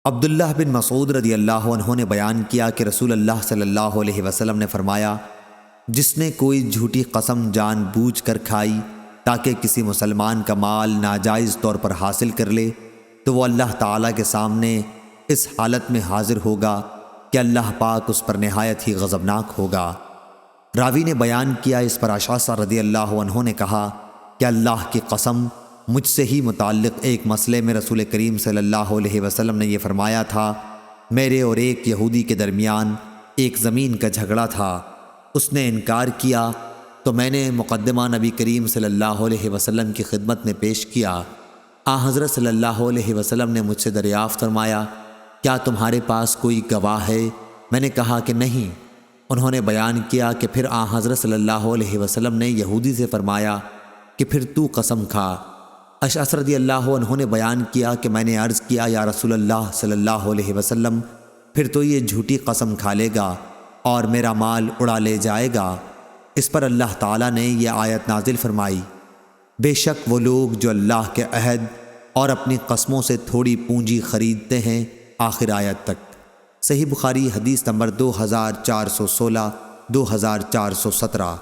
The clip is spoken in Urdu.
عبداللہ بن مسعود رضی اللہ عنہ نے بیان کیا کہ رسول اللہ صلی اللہ علیہ وسلم نے فرمایا، جس نے کوئی جھوٹی قسم جان بوجھ کر کھائی تاکہ کسی مسلمان کا مال ناجائز طور پر حاصل کر لے، تو وہ اللہ تعالیٰ کے سامنے اس حالت میں حاضر ہوگا کہ اللہ پاک اس پر نہایت ہی غضبناک ہوگا۔ راوی نے بیان کیا، اس پر عشعث رضی اللہ عنہ نے کہا کہ اللہ کی قسم، مجھ سے ہی متعلق ایک مسئلے میں رسول کریم صلی اللہ علیہ وسلم نے یہ فرمایا تھا، میرے اور ایک یہودی کے درمیان ایک زمین کا جھگڑا تھا، اس نے انکار کیا تو میں نے مقدمہ نبی کریم صلی اللہ علیہ وسلم کی خدمت میں پیش کیا۔ حضرت صلی اللہ علیہ وسلم نے مجھ سے دریافت فرمایا، کیا تمہارے پاس کوئی گواہ ہے؟ میں نے کہا کہ نہیں۔ انہوں نے بیان کیا کہ پھر حضرت صلی اللہ علیہ وسلم نے یہودی سے فرمایا کہ پھر تو قسم کھا۔ اشعث رضی اللہ عنہ نے بیان کیا کہ میں نے عرض کیا، یا رسول اللہ صلی اللہ علیہ وسلم، پھر تو یہ جھوٹی قسم کھا لے گا اور میرا مال اڑا لے جائے گا۔ اس پر اللہ تعالیٰ نے یہ آیت نازل فرمائی، بے شک وہ لوگ جو اللہ کے عہد اور اپنی قسموں سے تھوڑی پونجی خریدتے ہیں، آخر آیت تک۔ صحیح بخاری حدیث نمبر 2416 2417۔